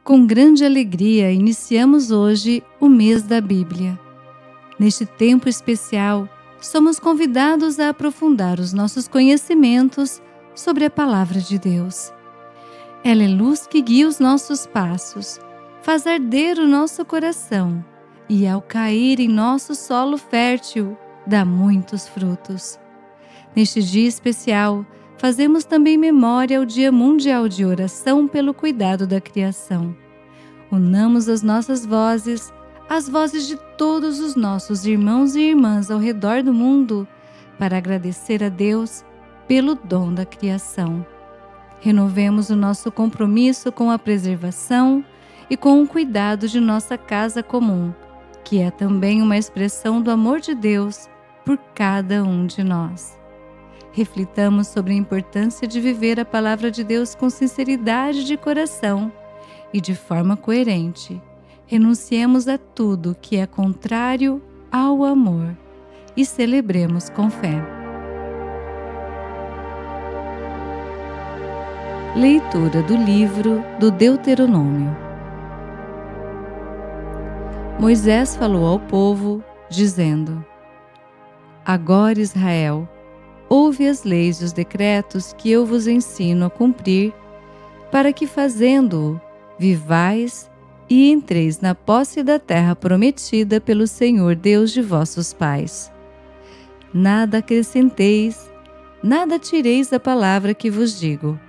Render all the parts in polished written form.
Com grande alegria, iniciamos hoje o mês da Bíblia. Neste tempo especial, somos convidados a aprofundar os nossos conhecimentos sobre a Palavra de Deus. Ela é luz que guia os nossos passos, faz arder o nosso coração e, ao cair em nosso solo fértil, dá muitos frutos. Neste dia especial, fazemos também memória ao Dia Mundial de Oração pelo Cuidado da Criação. Unamos as nossas vozes, as vozes de todos os nossos irmãos e irmãs ao redor do mundo, para agradecer a Deus pelo dom da criação. Renovemos o nosso compromisso com a preservação e com o cuidado de nossa casa comum, que é também uma expressão do amor de Deus por cada um de nós. Reflitamos sobre a importância de viver a Palavra de Deus com sinceridade de coração e de forma coerente. Renunciemos a tudo que é contrário ao amor e celebremos com fé. Leitura do livro do Deuteronômio. Moisés falou ao povo, dizendo: Agora, Israel, ouve as leis e os decretos que eu vos ensino a cumprir, para que, fazendo-o, vivais e entreis na posse da terra prometida pelo Senhor Deus de vossos pais. Nada acrescenteis, nada tireis da palavra que vos digo,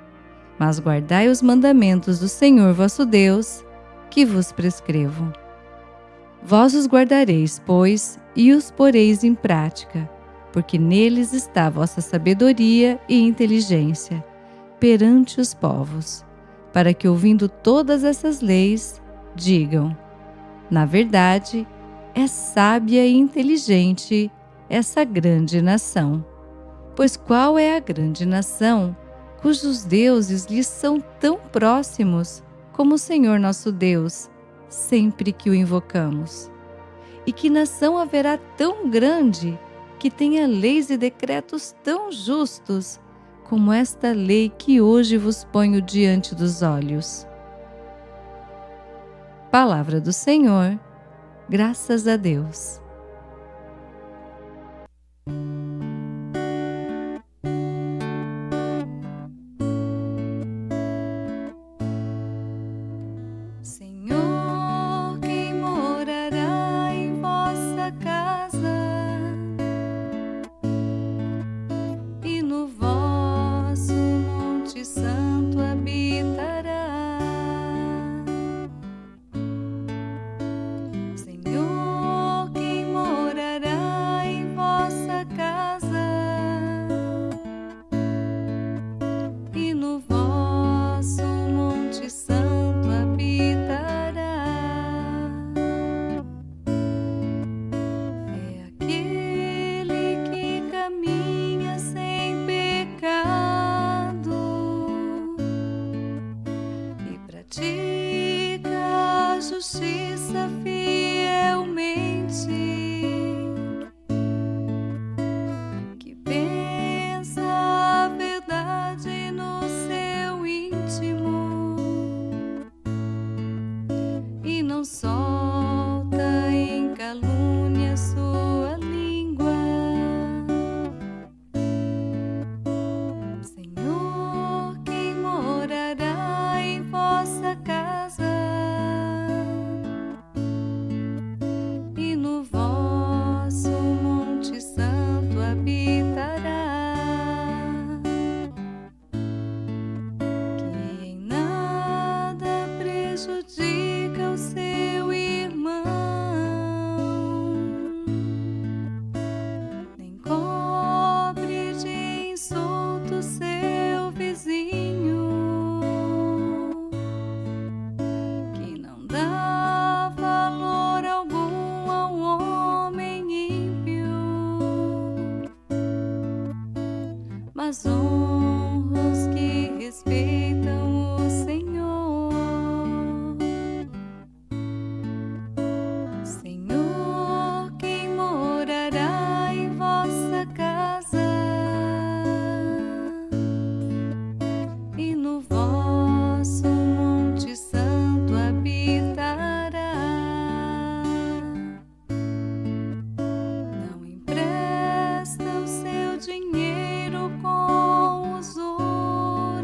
mas guardai os mandamentos do Senhor vosso Deus, que vos prescrevo. Vós os guardareis, pois, e os poreis em prática, porque neles está a vossa sabedoria e inteligência perante os povos, para que, ouvindo todas essas leis, digam: na verdade, é sábia e inteligente essa grande nação. Pois qual é a grande nação cujos deuses lhes são tão próximos como o Senhor nosso Deus, sempre que o invocamos? E que nação haverá tão grande que tenha leis e decretos tão justos como esta lei que hoje vos ponho diante dos olhos? Palavra do Senhor, graças a Deus. Senhor, quem morará em vossa casa e no vosso Monte Santo habitará? Senhor, quem morará em vossa casa e no vosso Monte Santo habitará? É aquele que caminha sem pecado e pratica a justiça fielmente, que pensa a verdade no seu íntimo e não solta em calúnia sua língua. Senhor, quem morará em vossa casa e no vosso Monte Santo habitará? Que em nada prejudica o seu irmão, nem cobre de insulto seu vizinho, que não dá valor algum ao homem ímpio, mas honra os que respeitam o Senhor. Senhor, quem morará em vossa casa e no vosso Monte Santo habitará? com usura,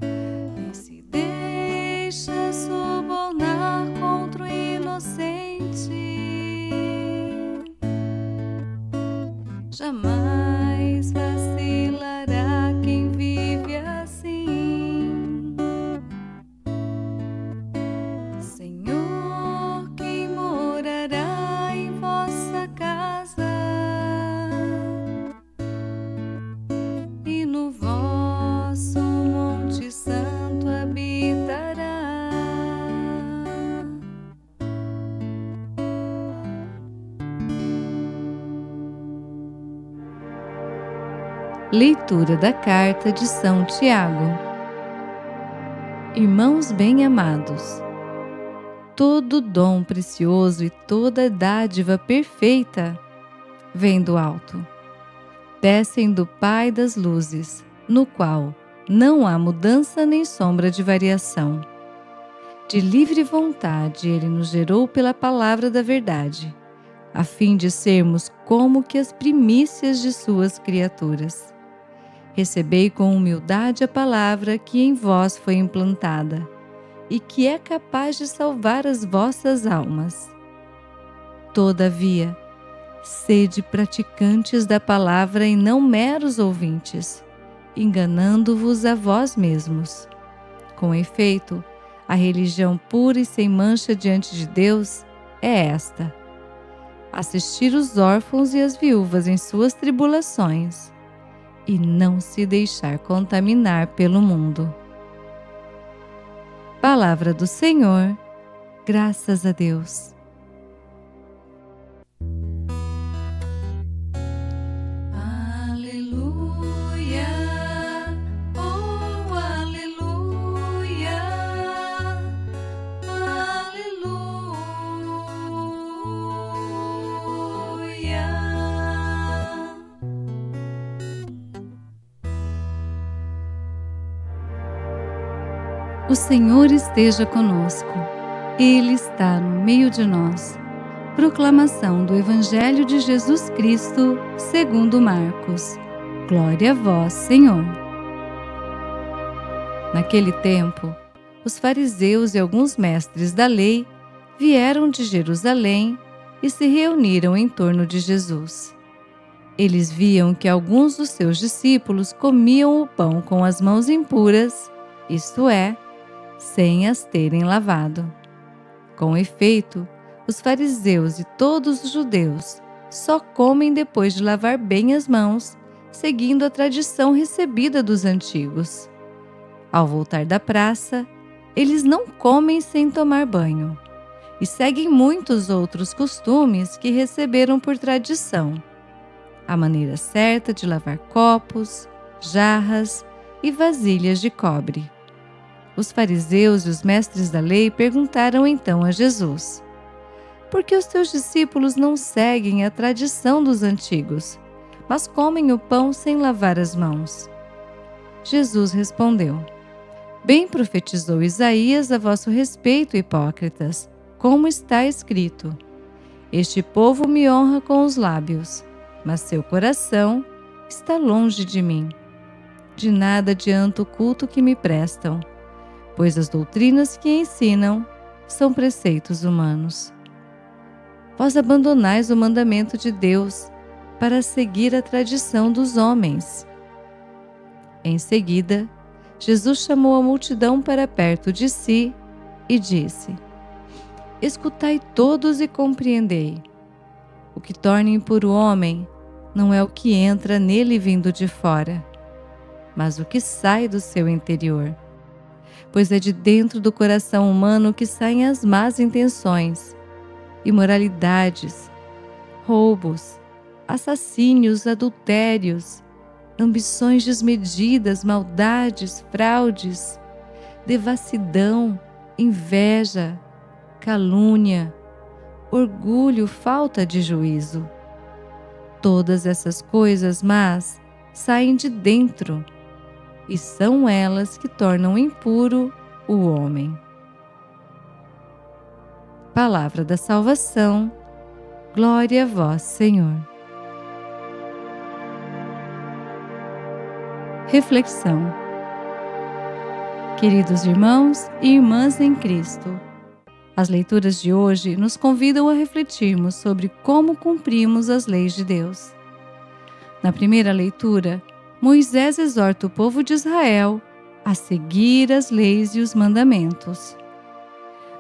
nem se deixa subornar contra o inocente. Jamais vacilará quem vive assim. Senhor, quem morará em vossa casa e no vosso Monte Santo habitará. Leitura da Carta de São Tiago. Irmãos bem-amados, todo dom precioso e toda dádiva perfeita vem do alto, descem do Pai das luzes, no qual não há mudança nem sombra de variação. De livre vontade Ele nos gerou pela palavra da verdade, a fim de sermos como que as primícias de suas criaturas. Recebei com humildade a palavra que em vós foi implantada e que é capaz de salvar as vossas almas. Todavia, sede praticantes da palavra e não meros ouvintes, enganando-vos a vós mesmos. Com efeito, a religião pura e sem mancha diante de Deus é esta: assistir os órfãos e as viúvas em suas tribulações, e não se deixar contaminar pelo mundo. Palavra do Senhor, graças a Deus. Aleluia, oh aleluia, aleluia. O Senhor esteja conosco, Ele está no meio de nós. Proclamação do Evangelho de Jesus Cristo, segundo Marcos. Glória a vós, Senhor. Naquele tempo, os fariseus e alguns mestres da lei vieram de Jerusalém e se reuniram em torno de Jesus. Eles viam que alguns dos seus discípulos comiam o pão com as mãos impuras, isto é, sem as terem lavado. Com efeito, os fariseus e todos os judeus só comem depois de lavar bem as mãos, seguindo a tradição recebida dos antigos. Ao voltar da praça, eles não comem sem tomar banho e seguem muitos outros costumes que receberam por tradição. A maneira certa de lavar copos, jarras e vasilhas de cobre. Os fariseus e os mestres da lei perguntaram então a Jesus: por que os teus discípulos não seguem a tradição dos antigos, mas comem o pão sem lavar as mãos? Jesus respondeu: bem profetizou Isaías a vosso respeito, hipócritas, como está escrito: este povo me honra com os lábios, mas seu coração está longe de mim. De nada adianta o culto que me prestam, pois as doutrinas que ensinam são preceitos humanos. Vós abandonais o mandamento de Deus para seguir a tradição dos homens. Em seguida, Jesus chamou a multidão para perto de si e disse: escutai todos e compreendei. O que torna impuro o homem não é o que entra nele vindo de fora, mas o que sai do seu interior. Pois é de dentro do coração humano que saem as más intenções, imoralidades, roubos, assassínios, adultérios, ambições desmedidas, maldades, fraudes, devassidão, inveja, calúnia, orgulho, falta de juízo. Todas essas coisas más saem de dentro, e são elas que tornam impuro o homem. Palavra da salvação, glória a vós, Senhor. Reflexão. Queridos irmãos e irmãs em Cristo, as leituras de hoje nos convidam a refletirmos sobre como cumprimos as leis de Deus. Na primeira leitura, Moisés exorta o povo de Israel a seguir as leis e os mandamentos.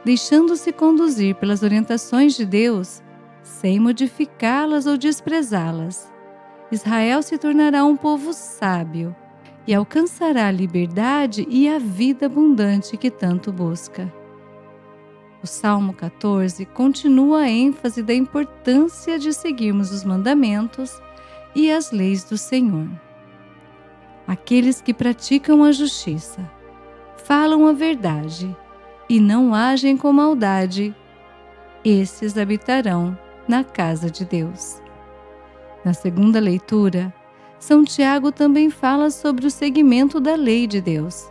Deixando-se conduzir pelas orientações de Deus, sem modificá-las ou desprezá-las, Israel se tornará um povo sábio e alcançará a liberdade e a vida abundante que tanto busca. O Salmo 14 continua a ênfase da importância de seguirmos os mandamentos e as leis do Senhor. Aqueles que praticam a justiça, falam a verdade e não agem com maldade, esses habitarão na casa de Deus. Na segunda leitura, São Tiago também fala sobre o seguimento da lei de Deus.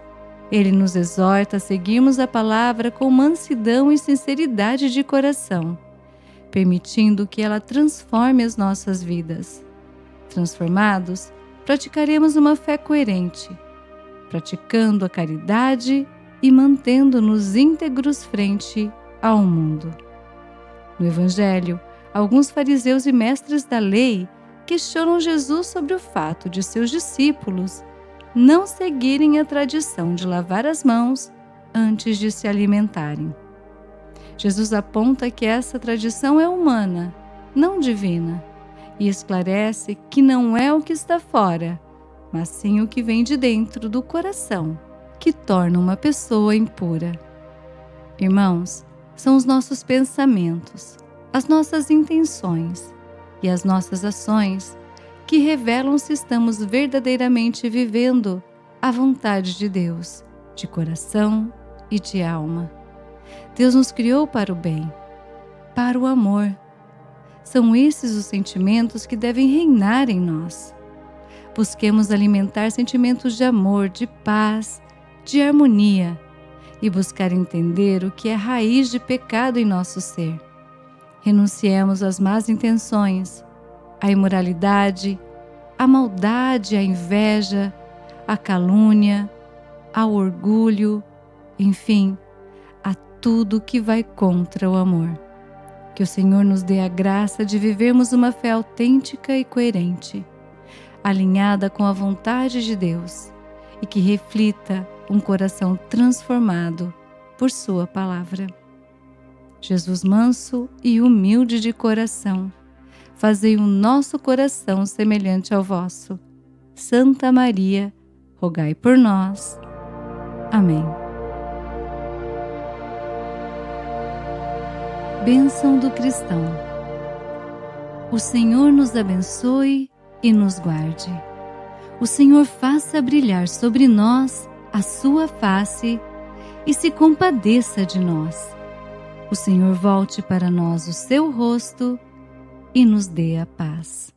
Ele nos exorta a seguirmos a palavra com mansidão e sinceridade de coração, permitindo que ela transforme as nossas vidas. Transformados, praticaremos uma fé coerente, praticando a caridade e mantendo-nos íntegros frente ao mundo. No Evangelho, alguns fariseus e mestres da lei questionam Jesus sobre o fato de seus discípulos não seguirem a tradição de lavar as mãos antes de se alimentarem. Jesus aponta que essa tradição é humana, não divina, e esclarece que não é o que está fora, mas sim o que vem de dentro do coração, que torna uma pessoa impura. Irmãos, são os nossos pensamentos, as nossas intenções e as nossas ações que revelam se estamos verdadeiramente vivendo a vontade de Deus, de coração e de alma. Deus nos criou para o bem, para o amor. São esses os sentimentos que devem reinar em nós. Busquemos alimentar sentimentos de amor, de paz, de harmonia e buscar entender o que é raiz de pecado em nosso ser. Renunciemos às más intenções, à imoralidade, à maldade, à inveja, à calúnia, ao orgulho, enfim, a tudo que vai contra o amor. Que o Senhor nos dê a graça de vivermos uma fé autêntica e coerente, alinhada com a vontade de Deus e que reflita um coração transformado por Sua palavra. Jesus manso e humilde de coração, fazei o nosso coração semelhante ao vosso. Santa Maria, rogai por nós. Amém. Bênção do cristão. O Senhor nos abençoe e nos guarde. O Senhor faça brilhar sobre nós a sua face e se compadeça de nós. O Senhor volte para nós o seu rosto e nos dê a paz.